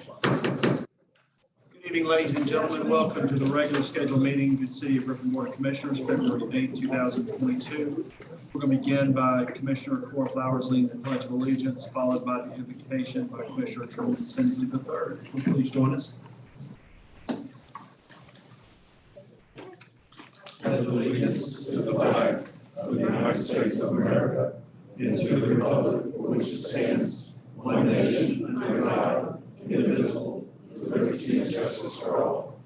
Good evening, ladies and gentlemen. Welcome to the regular scheduled meeting of the City of Griffin Board of Commissioners, February 8, 2022. We're going to begin by Commissioner Cora Flowers leading the Pledge of Allegiance, followed by the invocation by Commissioner Charles Cynthia III. Please join us. Pledge allegiance to the flag of the United States of America and to the republic for which it stands, one nation, under God, indivisible, with liberty and justice for all.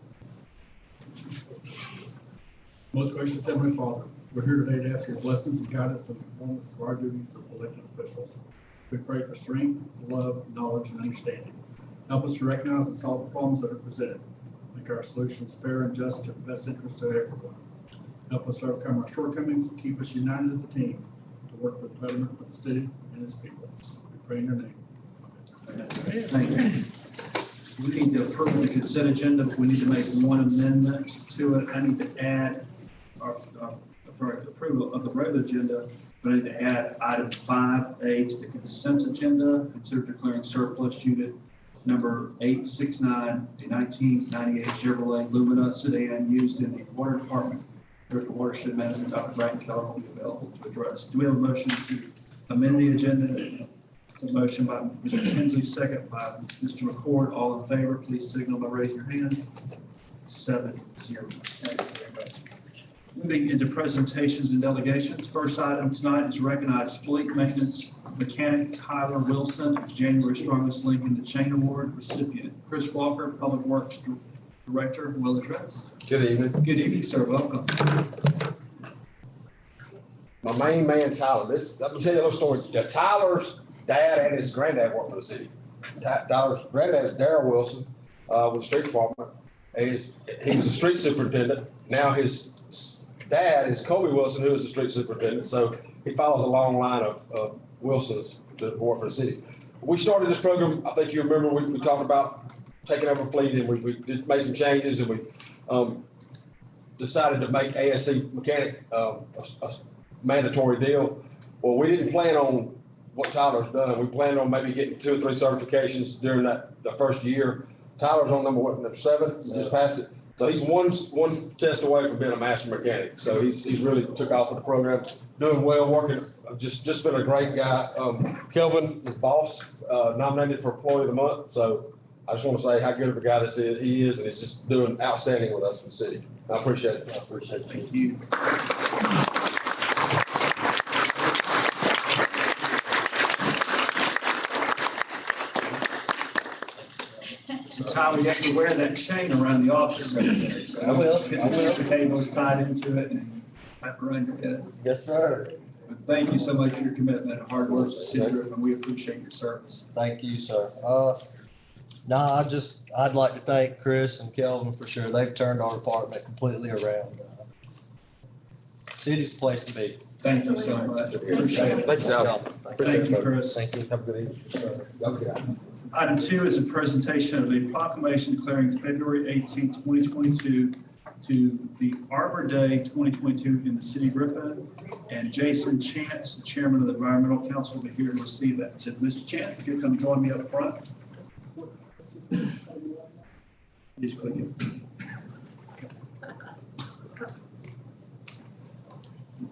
Most gracious Heavenly Father, we're here today to ask your blessings and guidance in the performance of our duties as elected officials. We pray for strength, love, knowledge, and understanding. Help us to recognize and solve the problems that are presented. Make our solutions fair and just to the best interest of everyone. Help us to overcome our shortcomings and keep us united as a team to work for the betterment of the city and its people. We pray in your name. Amen. Thank you. We need to approve the consent agenda, but we need to make one amendment to it. I need to add approval of the regular agenda, but I need to add item 5A to the consent agenda. Consider declaring surplus unit number 869, a 1998 Chevrolet Lumina sedan used in the water department. The watershed management, Dr. Brad Keller will be available to address. Do we have a motion to amend the agenda? A motion by Mr. Tinsley, second by Mr. McCord. All in favor, please signal by raising your hand. 7-0. Thank you very much. Moving into presentations and delegations. First item tonight is recognized fleet maintenance mechanic Tyler Wilson, January Strongest Link in the Chain Award recipient. Chris Walker, Public Works Director, will address. Good evening. Good evening, sir. Welcome. My main man, Tyler. Let me tell you a little story. Tyler's dad and his granddad work for the city. Tyler's granddad is Darrell Wilson with the street department. He was a street superintendent. Now his dad is Kobe Wilson, who is the street superintendent. So he follows a long line of Wilsons that work for the city. We started this program. I think you remember we talked about taking over fleet, and we made some changes, and we decided to make ASC mechanic a mandatory deal. Well, we didn't plan on what Tyler's done. We planned on maybe getting 2 or 3 certifications during the first year. Tyler's on number 7, just passed it. So he's one test away from being a master mechanic. So he's really took off with the program, doing well, working, just been a great guy. Kelvin, his boss, nominated for Employee of the Month. So I just want to say how good of a guy he is, and he's just doing outstanding with us in the city. I appreciate it. Thank you. So Tyler, you have to wear that chain around the office every day. So I will. Get the cables tied into it and wrap around your head. Yes, sir. But thank you so much for your commitment and hard work to the city of Griffin. We appreciate your service. Thank you, sir. I'd like to thank Chris and Kelvin for sure. They've turned our department completely around. City's the place to be. Thank you so much. Appreciate it. Thank you, Sal. Thank you, Chris. Thank you. Have a good evening. Item 2 is a presentation of a proclamation declaring February 18, 2022 to the Arbor Day 2022 in the city of Griffin. And Jason Chance, the chairman of the Environmental Council, will be here to receive that. So Mr. Chance, if you'll come join me up front. Just click it.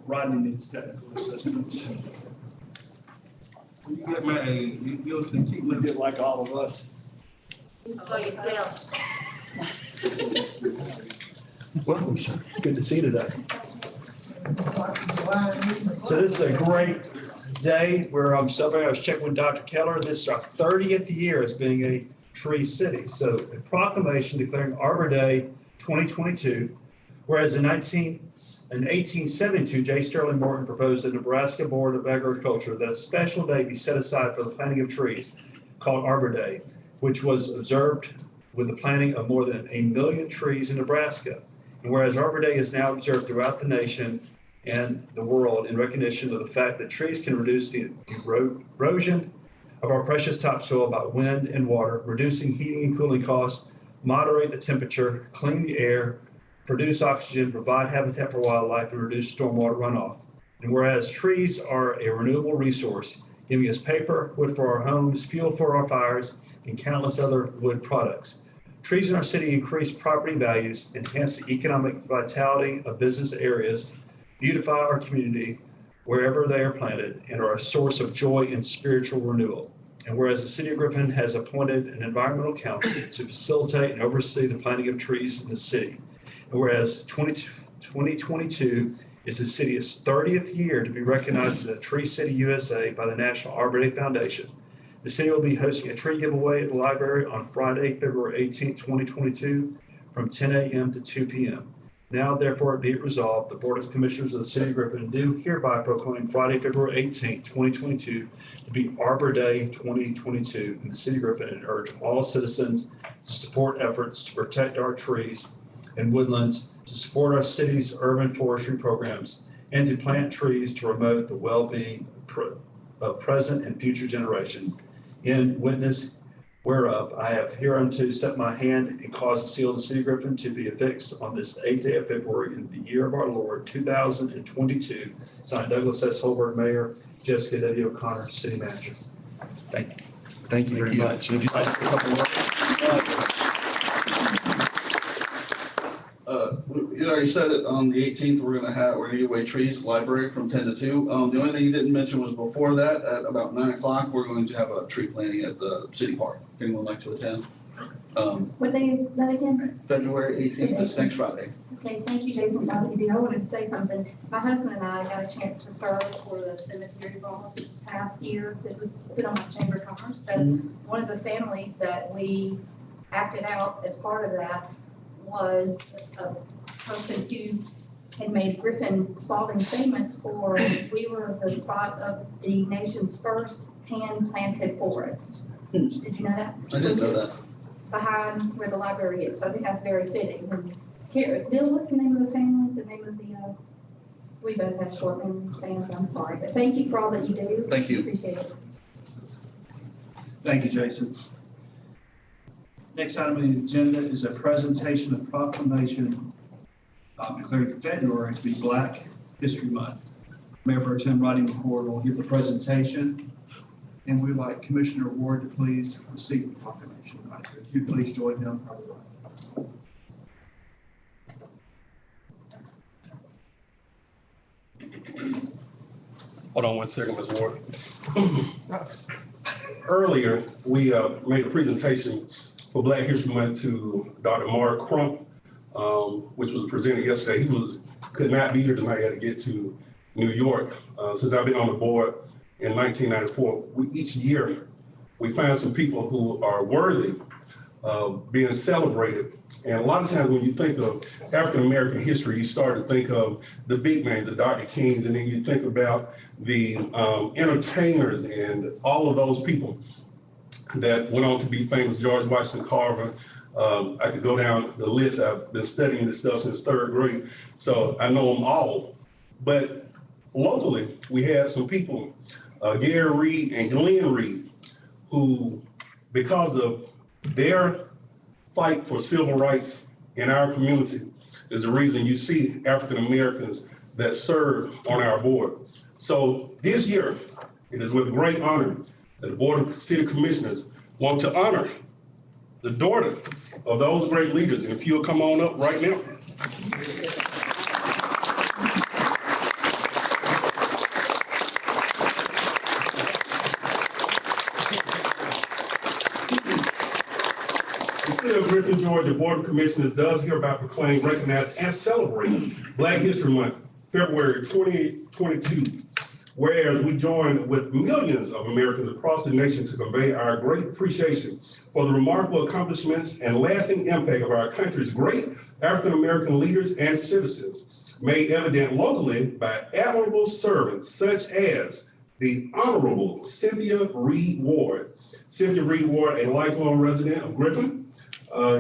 Rodney needs technical assistance. You get me, you'll see, keep looking like all of us. For yourself. Welcome, sir. It's good to see you today. So this is a great day where I'm celebrating. I was checking with Dr. Keller. This is our 30th year as being a tree city. So a proclamation declaring Arbor Day 2022, whereas in 1872, J. Sterling Morton proposed the Nebraska Board of Agriculture that a special day be set aside for the planting of trees called Arbor Day, which was observed with the planting of more than 1 million trees in Nebraska. And whereas Arbor Day is now observed throughout the nation and the world in recognition of the fact that trees can reduce the erosion of our precious topsoil by wind and water, reducing heating and cooling costs, moderate the temperature, clean the air, produce oxygen, provide habitat for wildlife, and reduce stormwater runoff. And whereas trees are a renewable resource, giving us paper, wood for our homes, fuel for our fires, and countless other wood products. Trees in our city increase property values, enhance the economic vitality of business areas, beautify our community wherever they are planted, and are a source of joy and spiritual renewal. And whereas the city of Griffin has appointed an environmental council to facilitate and oversee the planting of trees in the city, and whereas 2022 is the city's 30th year to be recognized as a Tree City USA by the National Arbor Day Foundation, the city will be hosting a tree giveaway at the library on Friday, February 18th, 2022 from 10 a.m. to 2 p.m. Now, therefore, be it resolved, the Board of Commissioners of the City of Griffin do hereby proclaim Friday, February 18th, 2022 to be Arbor Day 2022 in the City of Griffin, and urge all citizens to support efforts to protect our trees and woodlands, to support our city's urban forestry programs, and to plant trees to promote the well-being of present and future generation. In witness whereof, I have hereunto set my hand and caused the seal of the City of Griffin to be affixed on this 8th day of February in the year of our Lord, 2022. Signed, Douglas S. Holberg, Mayor, Jessica W. O'Connor, City Manager. Thank you. Thank you very much. And if you'd like to say a couple words. You already said it, on the 18th, we're gonna give away trees, library from 10 to 2. The only thing you didn't mention was before that, at about 9 o'clock, we're going to have a tree planting at the city park. If anyone would like to attend. What day is that again? February 18th, this next Friday. Okay, thank you, Jason. I wanted to say something. My husband and I got a chance to serve for the cemetery ball this past year that was put on by Chamber of Commerce. So one of the families that we acted out as part of that was a person who had made Griffin Spalding famous for, we were the spot of the nation's first hand-planted forest. Did you know that? I didn't know that. Behind where the library is, so I think that's very fitting. And here, Bill, what's the name of the family, the name of the, we both have short memory spans, I'm sorry, but thank you for all that you do. Thank you. Appreciate it. Thank you, Jason. Next item on the agenda is a presentation of proclamation declaring February to be Black History Month. Mayor Pro Tem Rodney McCord will give the presentation, and we'd like Commissioner Ward to please receive the proclamation. If you please join him. Hold on one second, Ms. Ward. Earlier, we made a presentation for Black History Month to Dr. Mark Crump, which was presented yesterday. He could not be here tonight. He had to get to New York. Since I've been on the board in 1994, each year we find some people who are worthy of being celebrated. And a lot of times when you think of African-American history, you start to think of the big names, the Dr. Kings, and then you think about the entertainers and all of those people that went on to be famous, George Washington Carver. I could go down the list. I've been studying this stuff since 3rd grade, so I know them all. But locally, we had some people, Gary Reed and Glenn Reed, who, because of their fight for civil rights in our community, is the reason you see African Americans that serve on our board. So this year, it is with great honor that the Board of City Commissioners want to honor the daughter of those great leaders. And if you'll come on up right now. The City of Griffin, Georgia Board of Commissioners does hereby proclaim, recognize, and celebrate Black History Month, February 2022. Whereas we join with millions of Americans across the nation to convey our great appreciation for the remarkable accomplishments and lasting impact of our country's great African-American leaders and citizens, made evident locally by admirable servants such as the Honorable Cynthia Reed Ward. Cynthia Reed Ward, a lifelong resident of Griffin,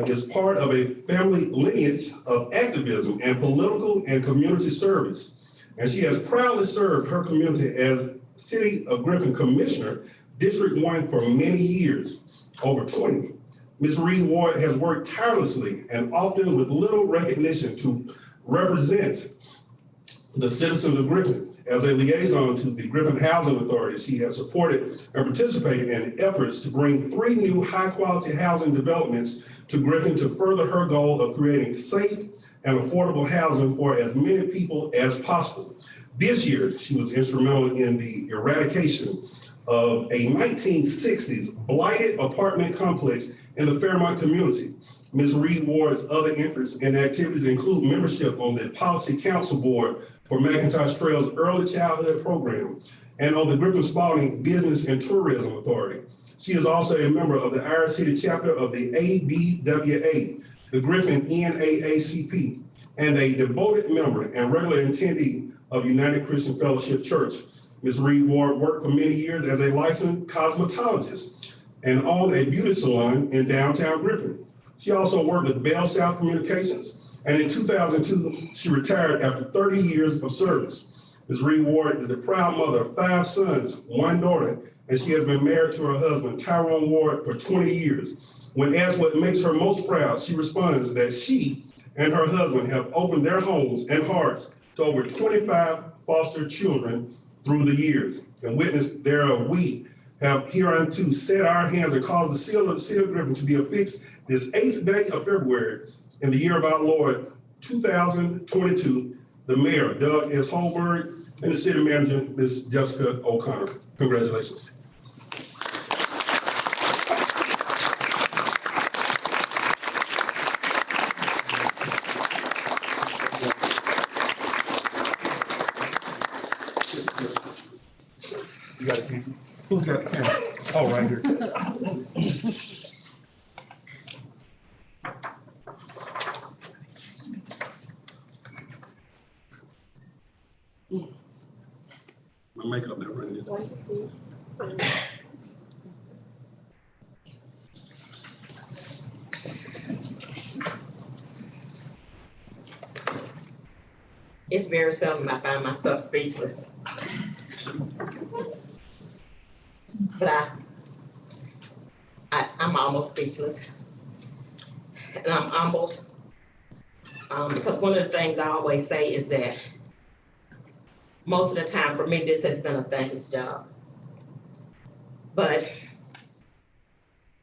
is part of a family lineage of activism and political and community service. And she has proudly served her community as City of Griffin Commissioner, District 1 for many years, over 20. Ms. Reed Ward has worked tirelessly and often with little recognition to represent the citizens of Griffin As a liaison to the Griffin Housing Authority, she has supported and participated in efforts to bring 3 new high-quality housing developments to Griffin to further her goal of creating safe and affordable housing for as many people as possible. This year, she was instrumental in the eradication of a 1960s blighted apartment complex in the Fairmont community. Ms. Reed Ward's other interests and activities include membership on the Policy Council Board for McIntosh Trail's Early Childhood Program and on the Griffin Spalding Business and Tourism Authority. She is also a member of the Irish City chapter of the ABWA, the Griffin NAACP, and a devoted member and regular attendee of United Christian Fellowship Church. Ms. Reed Ward worked for many years as a licensed cosmetologist and owned a beauty salon in downtown Griffin. She also worked with Bell South Communications, and in 2002, she retired after 30 years of service. Ms. Reed Ward is the proud mother of 5 sons, 1 daughter, and she has been married to her husband, Tyrone Ward, for 20 years. When asked what makes her most proud, she responds that she and her husband have opened their homes and hearts to over 25 foster children through the years. And witness thereof, we have hereunto set our hands and caused the seal of the city of Griffin to be affixed this 8th day of February in the year of our Lord 2022. The mayor, Doug S. Holberg, and the city manager, Ms. Jessica O'Connor. Congratulations. You got a camera? Who's got a camera? Oh, right here. My makeup not running. It's very seldom I find myself speechless. But I'm almost speechless. And I'm humbled. Because one of the things I always say is that most of the time for me, this has been a thankless job. But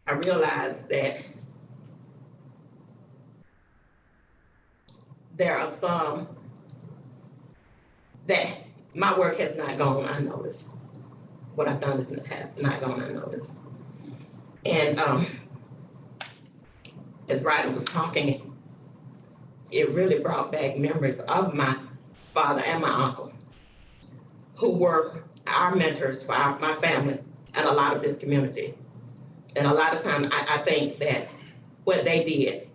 I realize that there are some that my work has not gone unnoticed. What I've done is not gone unnoticed. And as Ryder was talking, it really brought back memories of my father and my uncle, who were our mentors for my family and a lot of this community. And a lot of times I think that what they did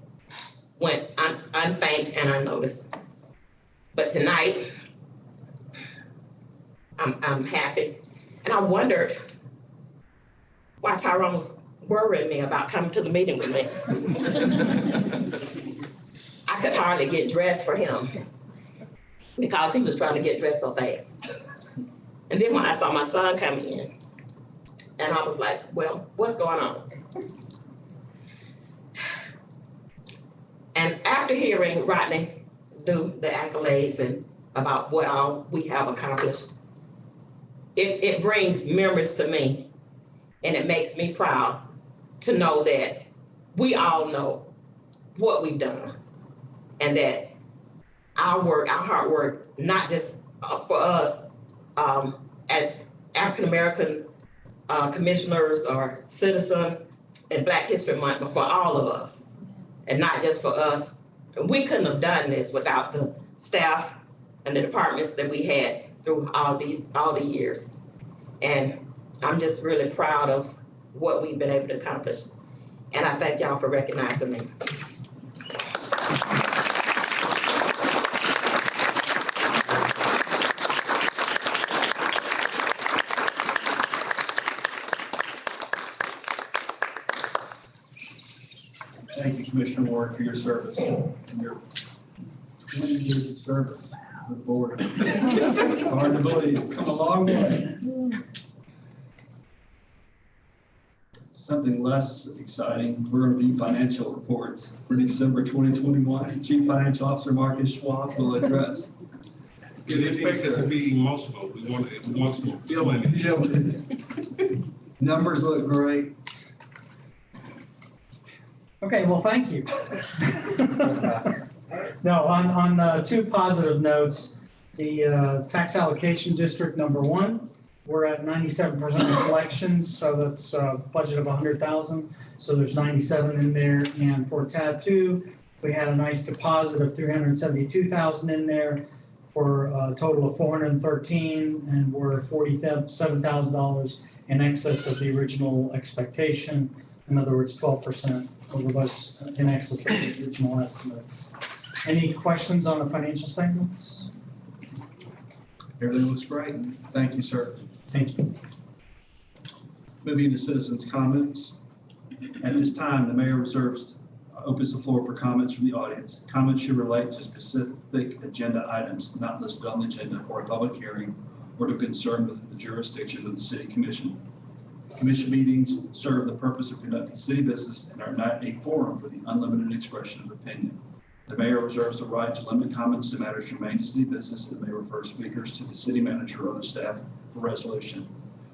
went unthanked and unnoticed. But tonight, I'm happy. And I wondered why Tyrone was worrying me about coming to the meeting with me. I could hardly get dressed for him because he was trying to get dressed so fast. And then when I saw my son coming in, and I was like, well, what's going on? And after hearing Rodney do the accolades and about what all we have accomplished, it brings memories to me, and it makes me proud to know that we all know what we've done, and that our work, our hard work, not just for us as African-American commissioners or citizen in Black History Month, but for all of us, and not just for us. We couldn't have done this without the staff and the departments that we had through all the years. And I'm just really proud of what we've been able to accomplish. And I thank y'all for recognizing me. Thank you, Commissioner Ward, for your service and your 20 years of service to the board. Hard to believe, come a long way. Something less exciting, we're going to do financial reports for December 2021. Chief Financial Officer Marcus Schwab will address. You expect us to be emotional. We want some feeling. Numbers look great. Okay, well, thank you. No, on two positive notes, the tax allocation district number one, we're at 97% collections, so that's a budget of 100,000. So there's 97 in there. And for tab two, we had a nice deposit of 372,000 in there for a total of 413, and we're $47,000 in excess of the original expectation. In other words, 12% over budget in excess of the original estimates. Any questions on the financial statements? Everything looks great. Thank you, sir. Thank you. Moving to citizens' comments. At this time, the mayor opens the floor for comments from the audience. Comments should relate to specific agenda items not listed on the agenda for a public hearing or to concern within the jurisdiction of the city commission. Commission meetings serve the purpose of conducting city business and are not a forum for the unlimited expression of opinion. The mayor reserves the right to limit comments to matters germane to city business and may refer speakers to the city manager or other staff for resolution.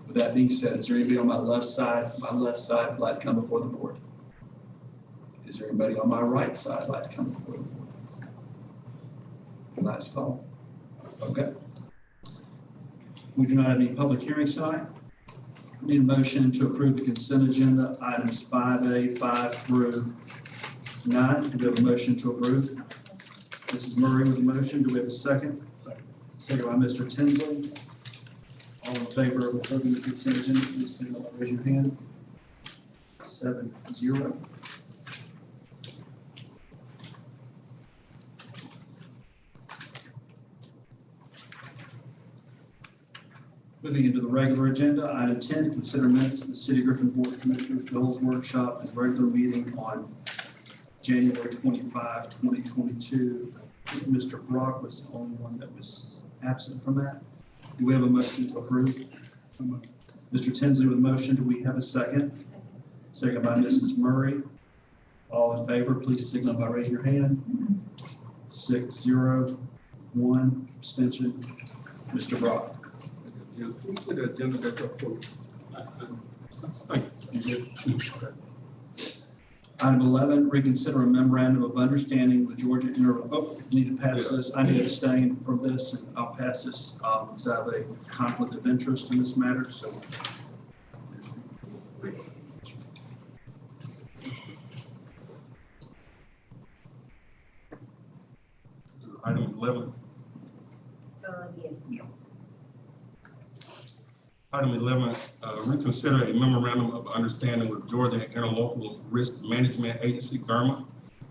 With that being said, is there anybody on my left side? My left side would like to come before the board. Is there anybody on my right side would like to come before the board? Nice call. Okay. We do not have any public hearings tonight. Need a motion to approve the consent agenda items 5A, 5 through 9. Do we have a motion to approve? Mrs. Murray with a motion. Do we have a second? Second by Mr. Tinsley. All in favor of approving the consent agenda, please signal by raising your hand. 7-0. Moving into the regular agenda, item 10, consider minutes of the City of Griffin Board of Commissioners Goals Workshop and regular meeting on January 25, 2022. I think Mr. Brock was the only one that was absent from that. Do we have a motion to approve? Mr. Tinsley with a motion. Do we have a second? Second by Mrs. Murray. All in favor, please signal by raising your hand. 6-0, 1 abstention. Mr. Brock. Put the agenda back up for Item 11, reconsider a memorandum of understanding with Georgia need to pass this. I need to abstain from this, and I'll pass this because I have a conflict of interest in this matter. So, item 11. Yes. Item 11, reconsider a memorandum of understanding with Georgia Interlocal Risk Management Agency, GERMA,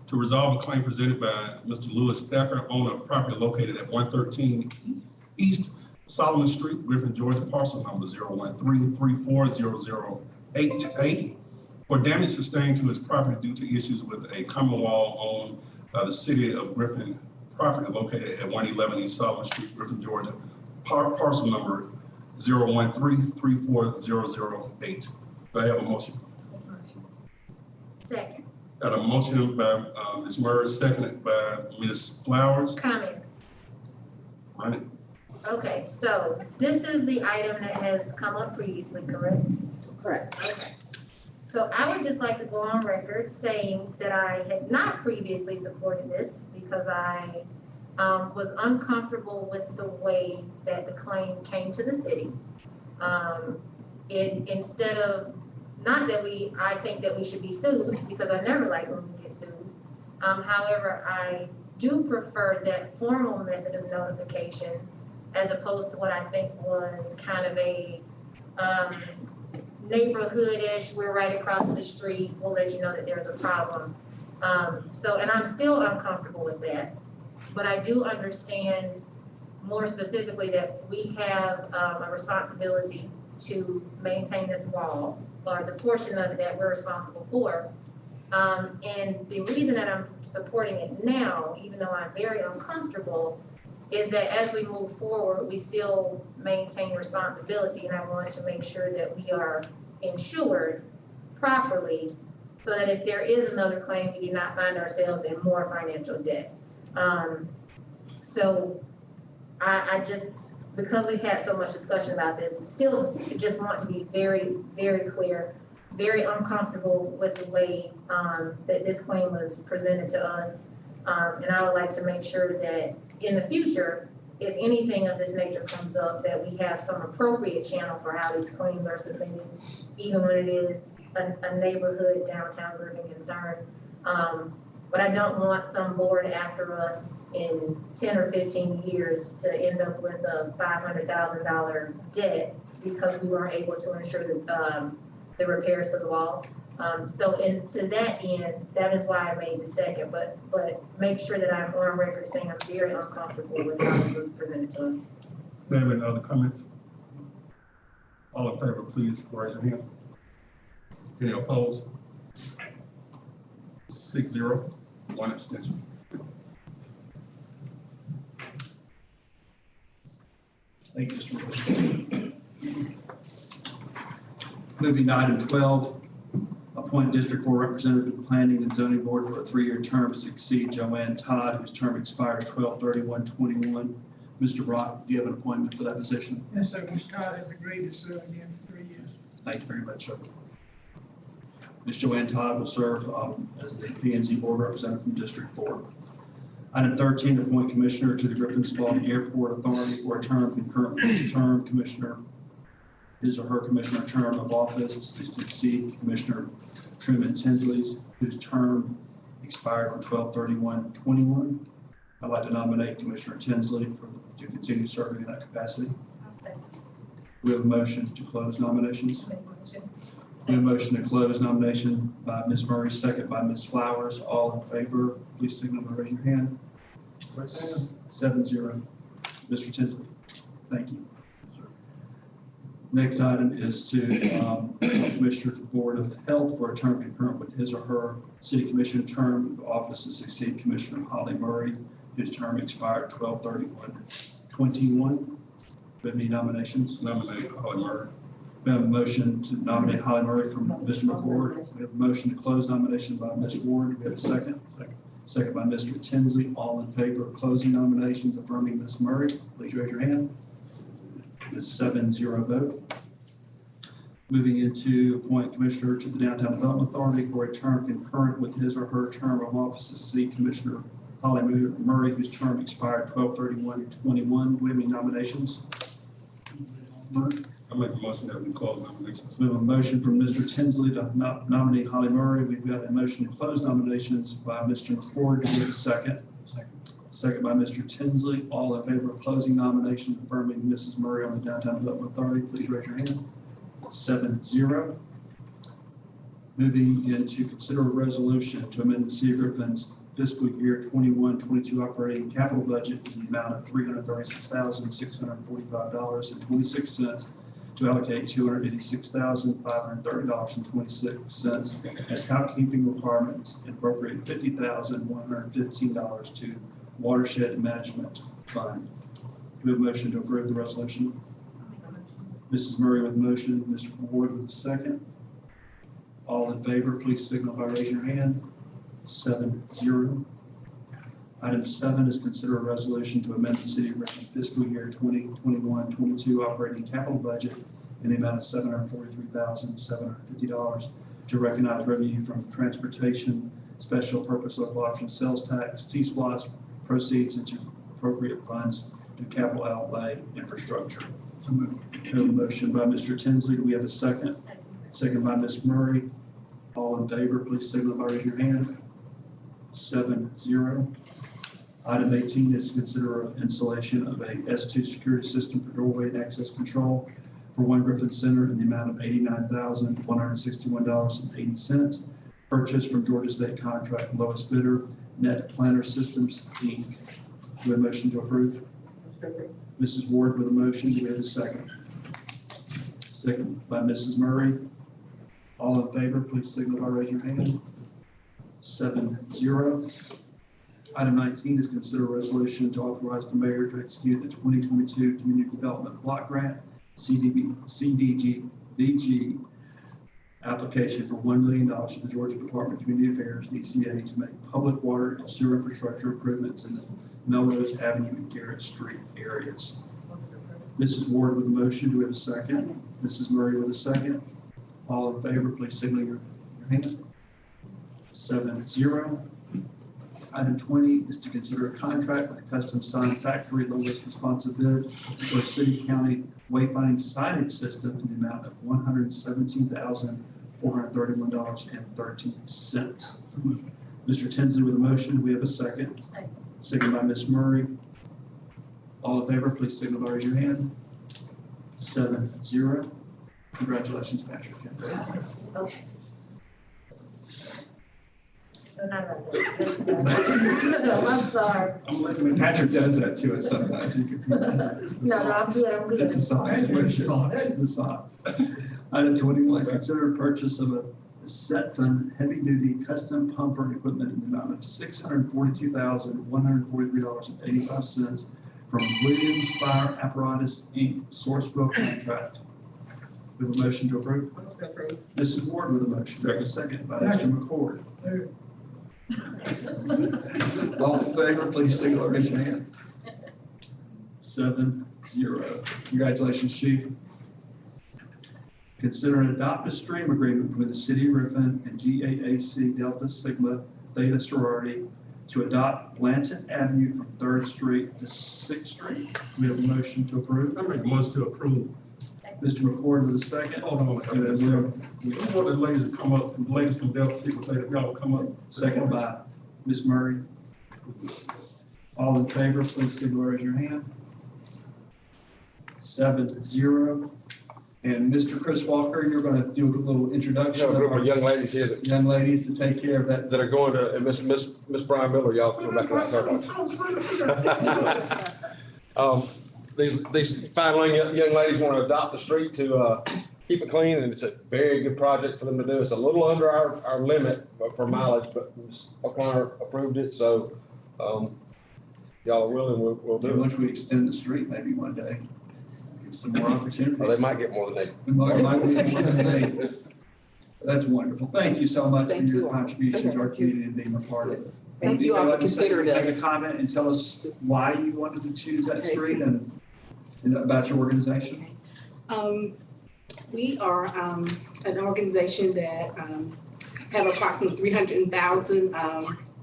to resolve a claim presented by Mr. Lewis Stafford, owner of property located at 113 East Solomon Street, Griffin, Georgia, parcel number 013340088, for damage sustained to his property due to issues with a common wall owned by the city of Griffin, property located at 111 East Solomon Street, Griffin, Georgia, parcel number 013340088. Do I have a motion? Second. Got a motion by Ms. Murray, seconded by Ms. Flowers. Comments. Run it. Okay, so this is the item that has come up previously, correct? Correct. Okay. So I would just like to go on record saying that I had not previously supported this because I was uncomfortable with the way that the claim came to the city. Instead of, not that I think that we should be sued, because I never like when we get sued. However, I do prefer that formal method of notification as opposed to what I think was kind of a neighborhood-ish, we're right across the street, we'll let you know that there's a problem. And I'm still uncomfortable with that. But I do understand more specifically that we have a responsibility to maintain this wall, or the portion of it that we're responsible for. And the reason that I'm supporting it now, even though I'm very uncomfortable, is that as we move forward, we still maintain responsibility, and I want to make sure that we are insured properly so that if there is another claim, we do not find ourselves in more financial debt. So I just, because we've had so much discussion about this, still just want to be very, very clear, very uncomfortable with the way, that this claim was presented to us. And I would like to make sure that in the future, if anything of this nature comes up, that we have some appropriate channel for how these claims are submitted, even when it is a neighborhood downtown Griffin concern. But I don't want some board after us in 10 or 15 years to end up with a $500,000 debt because we weren't able to ensure the repairs to the wall. So to that end, that is why I made the second, but make sure that I'm on record saying I'm very uncomfortable with how this was presented to us. Do you have any other comments? All in favor, please raise your hand. Any opposed? 6-0, 1 abstention. Thank you, Mr. Wood. Moving to item 12, appoint District 4 Representative to the Planning and Zoning Board for a 3-year term to succeed Joanne Todd, whose term expires 12/31/21. Mr. Brock, do you have an appointment for that position? Yes, sir. Ms. Todd has agreed to serve again for 3 years. Thank you very much, sir. Ms. Joanne Todd will serve as the P and Z Board Representative from District 4. Item 13, appoint Commissioner to the Griffin Spalding Airport Authority for a term concurrent with his term. Commissioner, his or her commissioner term of office to succeed Commissioner Truman Tinsley's, whose term expired on 12/31/21. I'd like to nominate Commissioner Tinsley to continue serving in that capacity. I'll second. We have a motion to close nominations. Make a motion. We have a motion to close nomination by Ms. Murray, second by Ms. Flowers. All in favor, please signal by raising your hand. 7-0. Mr. Tinsley, thank you. Next item is to Commissioner to the Board of Health for a term concurrent with his or her City Commission term of office to succeed Commissioner Holly Murray, whose term expired 12/31/21. Do we have any nominations? Nominate Holly Murray. We have a motion to nominate Holly Murray from Mr. McCord. We have a motion to close nomination by Ms. Ward. We have a second. Second by Mr. Tinsley. All in favor of closing nominations, affirming Ms. Murray, please raise your hand. It's 7-0 vote. Moving into appoint Commissioner to the Downtown Development Authority for a term concurrent with his or her term of office to succeed Commissioner Holly Murray, whose term expired 12/31/21. Do we have any nominations? Murray? I make a motion that we close nominations. We have a motion from Mr. Tinsley to nominate Holly Murray. We've got a motion to close nominations by Mr. McCord. Do we have a second? Second by Mr. Tinsley. All in favor of closing nominations, affirming Mrs. Murray on the Downtown Development Authority, please raise your hand. 7-0. Moving into consider a resolution to amend the City of Griffin's fiscal year 21-22 operating capital budget in the amount of $336,645.26 to allocate $286,530.26 as housekeeping requirements and appropriate $50,115 to Watershed Management Fund. Do we have a motion to approve the resolution? Mrs. Murray with the motion, Mr. Ward with the second. All in favor, please signal by raising your hand. 7-0. Item 7 is consider a resolution to amend the City of Griffin fiscal year 2021-22 operating capital budget in the amount of $743,750 to recognize revenue from transportation, special purpose local option sales tax, T-Splosh proceeds into appropriate funds to capital outlay infrastructure. So we have a motion by Mr. Tinsley. Do we have a second? Second by Ms. Murray. All in favor, please signal by raising your hand. 7-0. Item 18 is to consider installation of a S2 security system for doorway and access control for One Griffin Center in the amount of $89,161.80. Purchase from Georgia State Contract lowest bidder, Net Planner Systems, Inc. Do we have a motion to approve? Mrs. Ward with a motion. Do we have a second? Second by Mrs. Murray. All in favor, please signal by raising your hand. 7-0. Item 19 is consider a resolution to authorize the mayor to execute the 2022 Community Development Block Grant, CDBG application for $1 million to the Georgia Department of Community Affairs, DCA, to make public water and sewer infrastructure improvements in the Melrose Avenue and Garrett Street areas. Mrs. Ward with a motion. Do we have a second? Mrs. Murray with a second. All in favor, please signal your hand. 7-0. Item 20 is to consider a contract with Custom Sign Factory, lowest responsive bid for a city county wayfinding signage system in the amount of $117,431.13. Mr. Tinsley with a motion. Do we have a second? Second by Ms. Murray. All in favor, please signal by raising your hand. 7-0. Congratulations, Patrick. Okay. No, not like that. No, I'm sorry. I'm looking at Patrick does that to us sometimes. He confuses. No, I'm good, I'm good. It's a science. It's a science. It's a science. Item 21, consider purchase of a set fund heavy-duty custom pumper equipment in the amount of $642,143.85 from Williams Fire Apparatus, Inc., Sourcewell contract. We have a motion to approve. Mrs. Ward with a motion. Second by Mr. McCord. All in favor, please signal or raise your hand. 7-0. Congratulations, Chief. Consider an adopt a stream agreement with the City of Griffin and GAAC Delta Sigma Theta Sorority to adopt Blanton Avenue from 3rd Street to 6th Street. We have a motion to approve. I make a motion to approve. Mr. McCord with a second. Hold on, we want the ladies to come up, the ladies from Delta Sigma, y'all come up. Second by Ms. Murray. All in favor, please signal raise your hand. 7-0. And Mr. Chris Walker, you're going to do a little introduction A of group our of young ladies here that, young ladies to take care of that. that are going to, and Miss Brian Miller, y'all come back to that. These fine young ladies want to adopt the street to keep it clean, and it's a very good project for them to do. It's a little under our limit for mileage, but Ms. O'Connor approved it, so y'all are willing, we'll do it. Once we extend the street, maybe one day, give some more opportunities. Well, they might get more than they. We might be more than they. That's wonderful. Thank you so much for Thank your you all. contribution to our community and being a part of it. Thank you all for considering Make us. a comment and tell us why you wanted to choose that street and about your organization. We are an organization that have approximately 300,000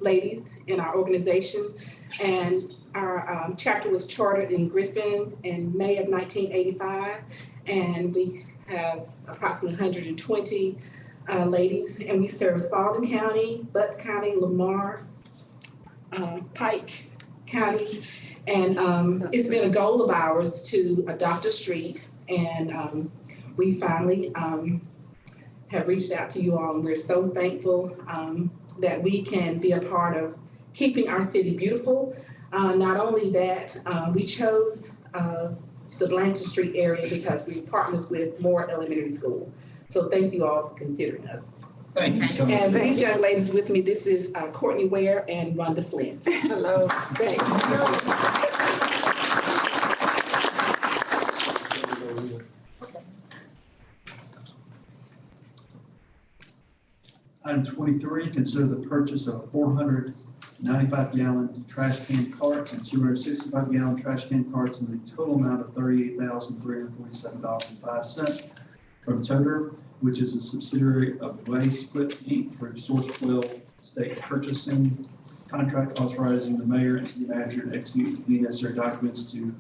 ladies in our organization. And our chapter was chartered in Griffin in May of 1985. And we have approximately 120 ladies. And we serve Spalding County, Butts County, Lamar, Pike County. And it's been a goal of ours to adopt a street, and we finally have reached out to you all, and we're so thankful that we can be a part of keeping our city beautiful. Not only that, we chose the Blanton Street area because we partners with Moore Elementary School. So thank you all for considering us. Thank you so much. And these young ladies with me, this is Courtney Ware and Rhonda Flint. Hello. Thanks. Item 23, consider the purchase of 495-gallon trash can carts and 265-gallon trash can carts in the total amount of $38,347.05 from Toter, which is a subsidiary of Waste Quip Inc. for Sourcewell State Purchasing Contract, authorizing the mayor and city manager to execute any necessary documents to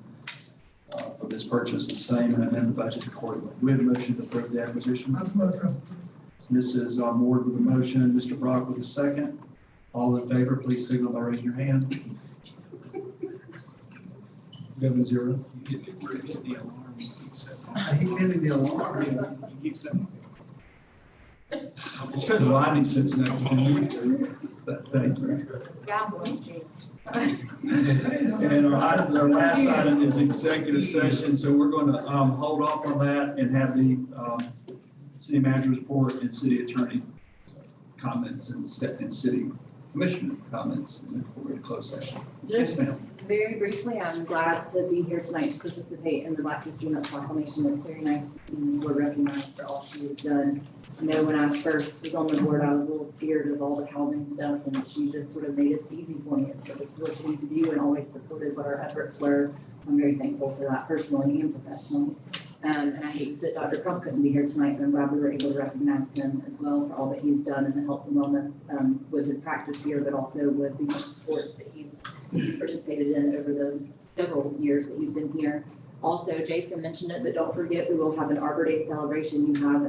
for this purchase of same and amend the budget accordingly. We have a motion to approve the acquisition. Mrs. Ward with a motion, Mr. Brock with a second. All in favor, please signal by raising your hand. 7-0. You get the alarm. I keep hitting the alarm. You keep saying. It's because Rodney sits next to me. Thank you. And our last item is executive session, so we're going to hold off on that and have the city manager's report and city attorney comments and city Commissioner comments before we close session. Just Yes, ma'am. very briefly, I'm glad to be here tonight to participate in the Black History Month proclamation. It's very nice to see Ms. Ward recognized for all she has done. I know when I first was on the board, I was a little scared of all the housing stuff, and she just sort of made it easy for me. And so this is what you need to do, and always supported what our efforts were. So I'm very thankful for that personally and professionally. And I hate that Dr. Crump couldn't be here tonight, but I'm glad we were able to recognize him as well for all that he's done in the health and wellness with his practice here, but also with the sports that he's participated in over the several years that he's been here. Also, Jason mentioned it, but don't forget, we will have an Arbor Day celebration. You have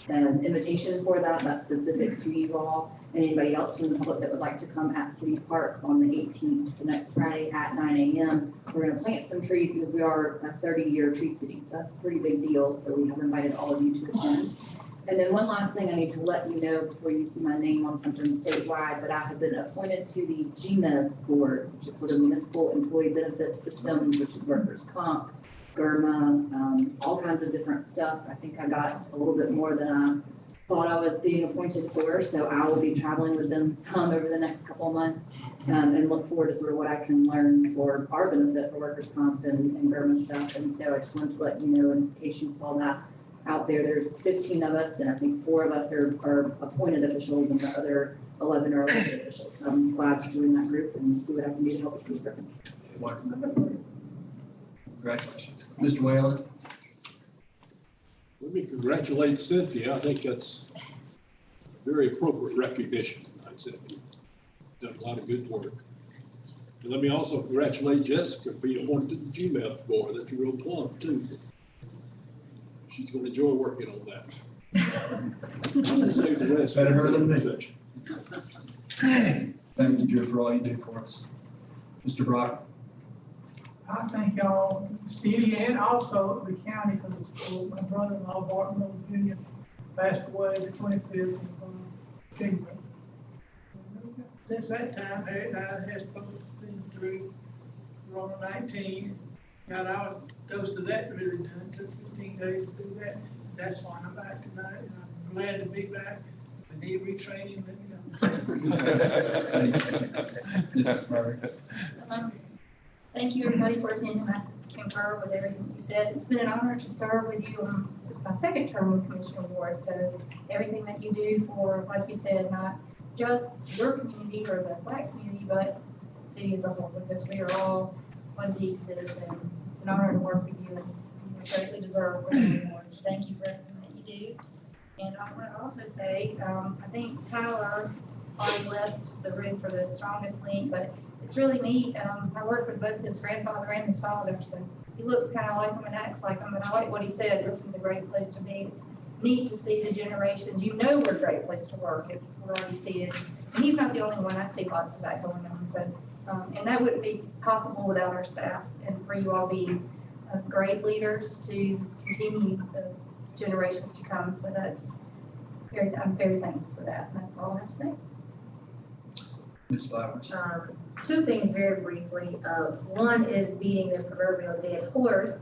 an invitation for that. That's specific to you all and anybody else from the public that would like to come at City Park on the 18th, so next Friday at 9 a.m. We're going to plant some trees because we are a 30-year tree city, so that's a pretty big deal. So we have invited all of you to attend. And then one last thing I need to let you know before you see my name on something statewide, but I have been appointed to the GMEBS board, which is sort of Municipal Employee Benefit Systems, which is workers' comp, GERMA, all kinds of different stuff. I think I got a little bit more than I thought I was being appointed for, so I will be traveling with them some over the next couple of months and look forward to sort of what I can learn for our benefit for workers' comp and GERMA stuff. And so I just wanted to let you know, in case you saw that out there, there's 15 of us, and I think 4 of us are appointed officials and the other 11 are elected officials. So I'm glad to join that group and see what I can do to help us meet Griffin. Congratulations. Mr. Whalen? Let me congratulate Cynthia. I think that's very appropriate recognition tonight, Cynthia. Done a lot of good work. And let me also congratulate Jessica for being appointed to the GMEP board. That's a real plum, too. She's going to enjoy working on that. I'm going to save the rest. Better her than me. Session. Thank you, Drew, for all you do for us. Mr. Brock? I thank y'all, the city and also the county for the support. My brother-in-law, Barton Miller Jr., passed away the 25th of January. Since that time, Eric and I has been through Corona 19. God, I was dose of that really done. It took 15 days to do that. That's why I'm back tonight, and I'm glad to be back. If I need retraining, let me know. Thanks. Mrs. Murray? Thank you, everybody, for attending. I concur with everything you said. It's been an honor to serve with you. This is my second term with Commissioner Ward, so everything that you do for, like you said, not just your community or the Black community, but the city as a whole, because we are all one piece of this, and it's an honor to work with you, and you greatly deserve what you want. Thank you for everything that you do. And I want to also say, I think Tyler already left the room for the strongest link, but it's really neat. I worked with both his grandfather and his father, so he looks kind of like him and acts like him, and I like what he said. Griffin's a great place to be. It's neat to see the generations. You know we're a great place to work if we're already seeing. And he's not the only one. I see lots of that going on. So, and that wouldn't be possible without our staff and for you all being great leaders to continue the generations to come. So I'm very thankful for that. And that's all I have to say. Ms. Flowers? 2 things very briefly. One is beating the proverbial dead horse.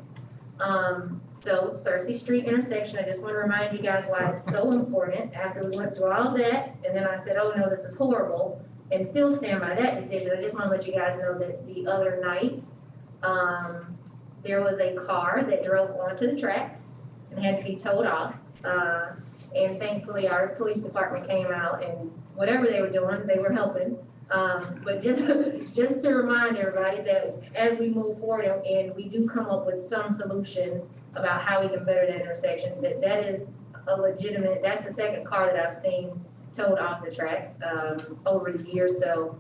So Cersei Street intersection, I just want to remind you guys why it's so important. After we went through all that, and then I said, oh no, this is horrible, and still stand by that decision. I just want to let you guys know that the other night, there was a car that drove onto the tracks and had to be towed off. And thankfully our police department came out, and whatever they were doing, they were helping. But just to remind everybody that as we move forward and we do come up with some solution about how we can better that intersection, that is a legitimate, that's the second car that I've seen towed off the tracks over the years. So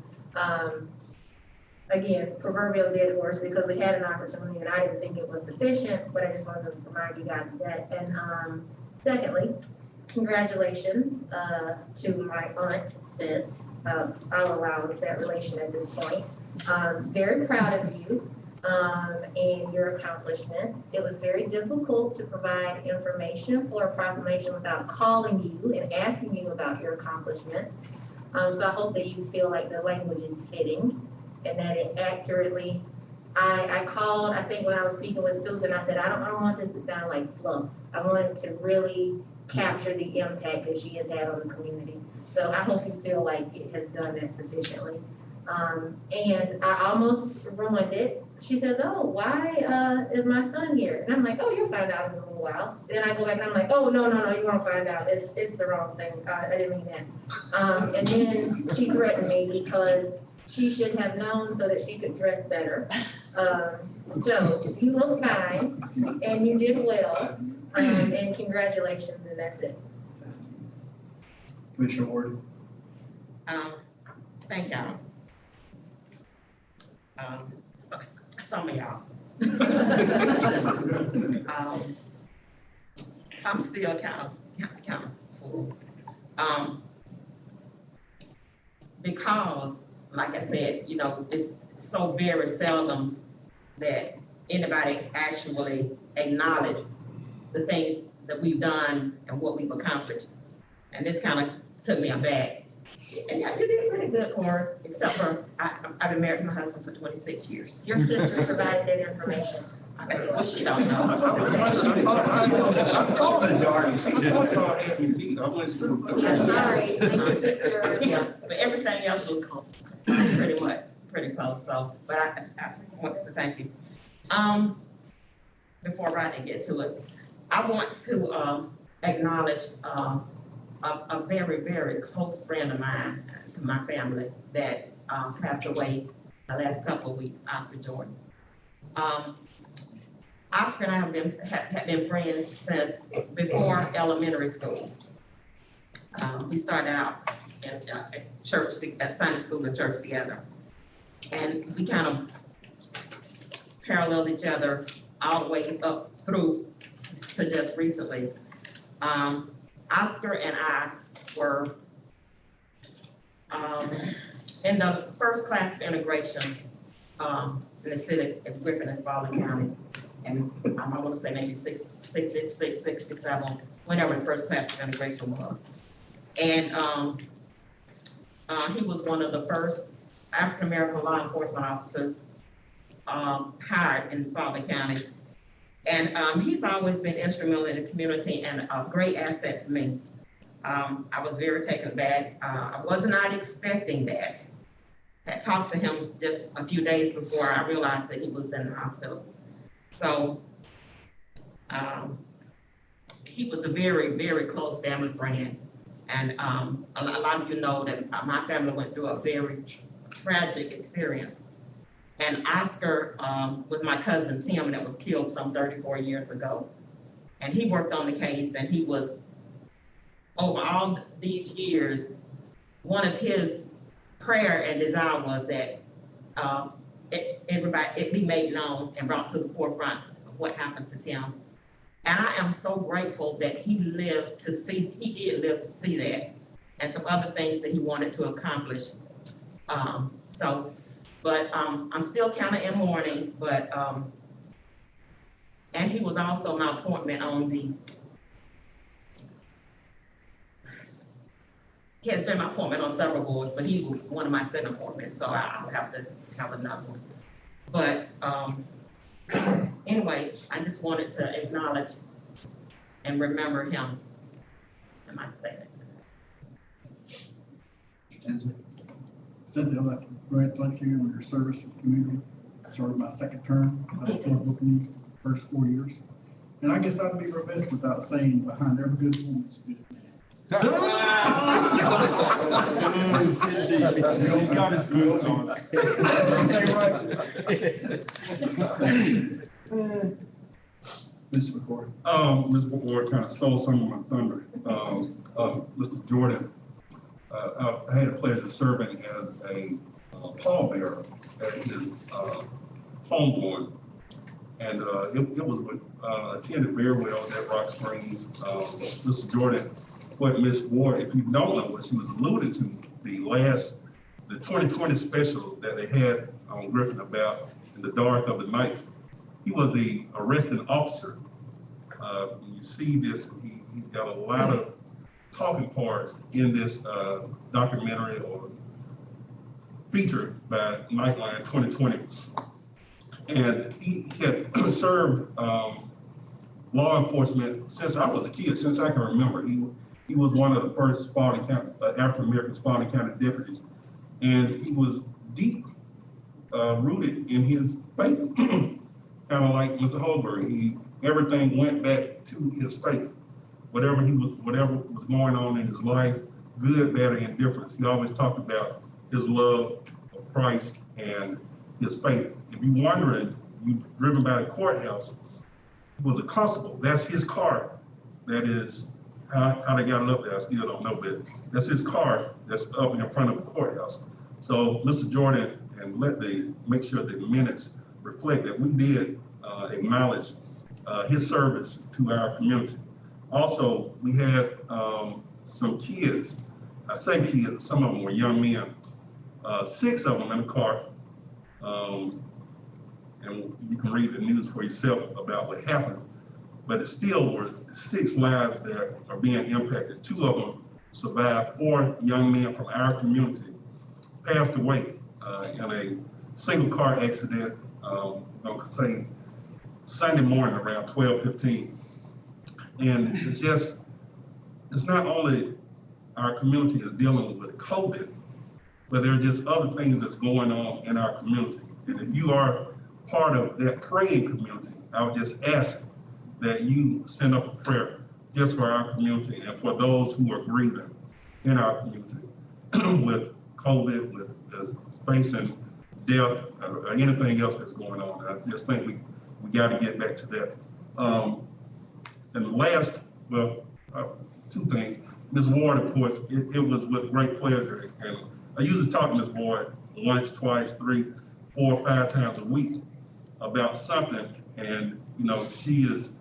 again, proverbial dead horse, because we had an opportunity and I didn't think it was sufficient, but I just wanted to remind you guys of that. And secondly, congratulations to my aunt, Cynthia. I'll allow that relation at this point. Very proud of you and your accomplishments. It was very difficult to provide information for a proclamation without calling you and asking you about your accomplishments. So I hope that you feel like the language is fitting and that it accurately, I called, I think when I was speaking with Susan, I said, I don't want this to sound like fluff. I want it to really capture the impact that she has had on the community. So I hope you feel like it has done that sufficiently. And I almost ruined it. She says, "Oh, why is my son here?" And I'm like, "Oh, you'll find out in a little while." Then I go back and I'm like, "Oh, no, you won't find out. It's the wrong thing. I didn't mean that." And then she threatened me because she should have known so that she could dress better. So you look fine and you did well, and congratulations, and that's it. Commissioner Ward. Thank y'all. Some of y'all. I'm still kind of full. Because, like I said, you know, it's so very seldom that anybody actually acknowledge the things that we've done and what we've accomplished. And this kind of took me aback. And yeah, you did pretty good, Cora, except for I've been married to my husband for 26 years. Your sister provided that information. Well, she don't know. Yeah, sorry, thank you, sister. Yeah, but everything else was pretty close, so, but I want to say thank you. Before Rodney get to it, I want to acknowledge a very, very close friend of mine to my family that passed away the last couple of weeks, Oscar Jordan. Oscar and I have been friends since before elementary school. We started out at church, at Sunday school and church together. And we kind of paralleled each other all the way up through to just recently. Oscar and I were in the first class of integration in the city of Griffin and Spalding County. And I want to say maybe 67, whenever the first class of integration was. And he was one of the first African-American law enforcement officers hired in Spalding County. And he's always been instrumental in the community and a great asset to me. I was very taken aback. I was not expecting that. I talked to him just a few days before I realized that he was in the hospital. So he was a very, very close family friend. And a lot of you know that my family went through a very tragic experience. And Oscar, with my cousin Tim, that was killed some 34 years ago. And he worked on the case, and he was, over all these years, one of his prayer and desire was that it be made known and brought to the forefront of what happened to Tim. And I am so grateful that he did live to see that, and some other things that he wanted to accomplish. But I'm still kind of in mourning, but, and he was also my appointment on he has been my appointment on several boards, but he was one of my second appointments, so I'll have to have another one. But anyway, I just wanted to acknowledge and remember him in my statement. Cynthia, I'd like to congratulate you on your service to the community. Started my second term, I enjoyed looking you first 4 years. And I guess I'd be remiss without saying behind every good woman is a good man. He's got his boots on. Mr. McCord. Ms. Ward kind of stole some of my thunder. Mr. Jordan, I had the pleasure of serving as a pallbearer at his home board. And it was attended very well at Rock Springs. Mr. Jordan, what Ms. Ward, if you don't know what she was alluding to, the 2020 special that they had on Griffin about In the Dark of the Night, he was the arresting officer. When you see this, he's got a lot of talking parts in this documentary or feature by Nightline 2020. And he had served law enforcement since I was a kid, since I can remember. He was one of the first Spalding County, African-American Spalding County deputies. And he was deep rooted in his faith, kind of like Mr. Holberg. Everything went back to his faith. Whatever was going on in his life, good, bad, or indifference, he always talked about his love of Christ and his faith. If you're wondering, you've driven by the courthouse, he was a constable. That's his car. That is how they got it up there. I still don't know, but that's his car that's up in front of the courthouse. So Mr. Jordan, and make sure that the minutes reflect that we did acknowledge his service to our community. Also, we had some kids. I say kids, some of them were young men. 6 of them in the car. And you can read the news for yourself about what happened. But it still were 6 lives that are being impacted. 2 of them survived. 4 young men from our community passed away in a single car accident, I'm gonna say Sunday morning around 12:15. And it's not only our community is dealing with COVID, but there are just other things that's going on in our community. And if you are part of that praying community, I would just ask that you send up a prayer just for our community and for those who are grieving in our community with COVID, with facing death or anything else that's going on. And I just think we got to get back to that. And last, 2 things. Ms. Ward, of course, it was with great pleasure. And I usually talk to Ms. Ward once, twice, 3, 4, 5 times a week about something. And, she is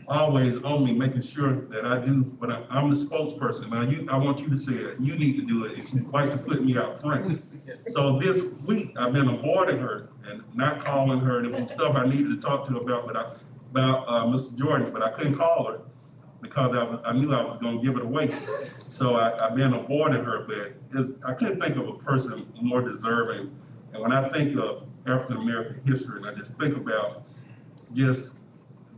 always on me, making sure that I do what I'm the spokesperson. Now, I want you to say it. You need to do it. And she likes to put me out front. So this week, I've been avoiding her and not calling her. There was some stuff I needed to talk to her about Mr. Jordan, but I couldn't call her because I knew I was going to give it away. So I've been avoiding her, but I couldn't think of a person more deserving. And when I think of African-American history, and I just think about just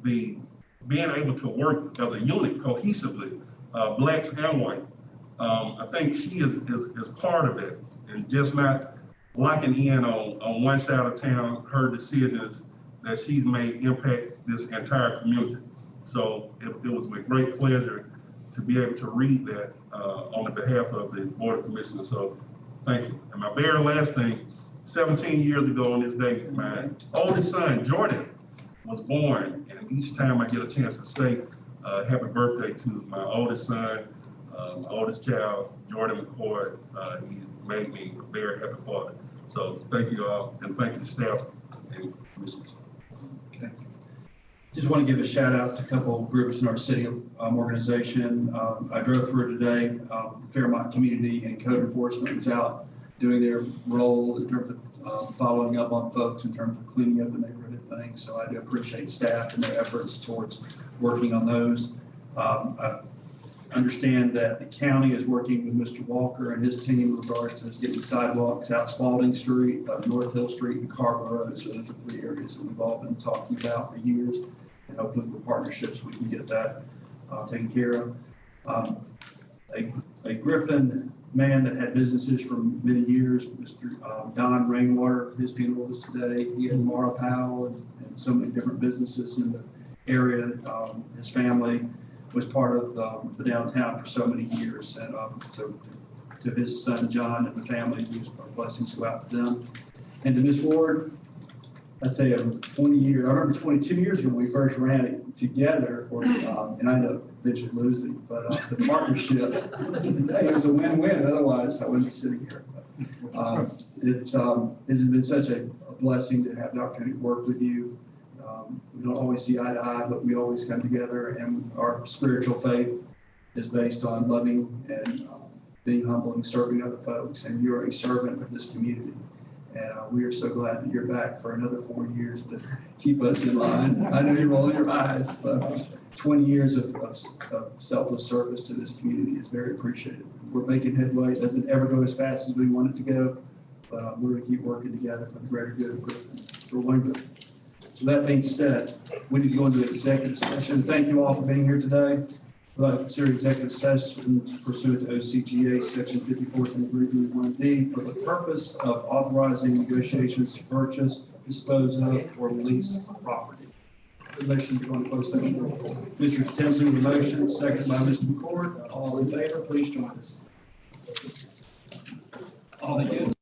being able to work as a unit cohesively, blacks and white, I think she is part of it, and just not locking in on one side of town, her decisions that she's made impact this entire community. So it was with great pleasure to be able to read that on the behalf of the Board of Commissioners. So thank you. And my very last thing, 17 years ago on this day, my oldest son, Jordan, was born. And each time I get a chance to say happy birthday to my oldest son, my oldest child, Jordan McCoy, he made me a very happy father. So thank you all, and thank you staff and commissioners. Just want to give a shout out to a couple of groups in our city organization. I drove through today. Fairmont Community and Code Enforcement was out doing their role in terms of following up on folks in terms of cleaning up the neighborhood and things. So I do appreciate staff and their efforts towards working on those. I understand that the county is working with Mr. Walker and his team in regards to us getting sidewalks out Spalding Street, North Hill Street, and Carver Road. So those are 3 areas that we've all been talking about for years. And hopefully with partnerships, we can get that taken care of. A Griffin man that had businesses for many years, Mr. Don Rainwater, his funeral was today. He had Mara Powell and so many different businesses in the area. His family was part of the downtown for so many years. And to his son, John, and the family, our blessings go out to them. And to Ms. Ward, I'd say 20 years, I remember 22 years ago when we first ran it together, and I ended up eventually losing, but the partnership, hey, it was a win-win, otherwise I wouldn't be sitting here. It has been such a blessing to have the opportunity to work with you. We don't always see eye to eye, but we always come together, and our spiritual faith is based on loving and being humble and serving other folks, and you're a servant of this community. And we are so glad that you're back for another 4 years to keep us in line. I know you're rolling your eyes, but 20 years of selfless service to this community is very appreciated. We're making headway. It doesn't ever go as fast as we want it to go, but we're going to keep working together for the greater good of Griffin. For one Griffin. So that being said, we need to go into executive session. Thank you all for being here today. We'd like to consider executive session pursuant to OCGA section 54.331D for the purpose of authorizing negotiations to purchase, dispose of, or lease property. The motion to go into closed session. Mr. Tinsley, the motion, second by Mr. McCord. All in favor, please join us. All against.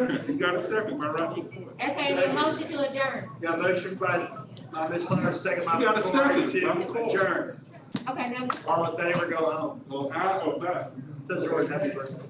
second, you got a second, by right? Okay, the motion to adjourn. Got a motion by Ms. Myers, second by You got a Ms. Corey second. I'm to cool. adjourn. Okay, now. All in favor, go home. Well, I or that. Says George, happy birthday.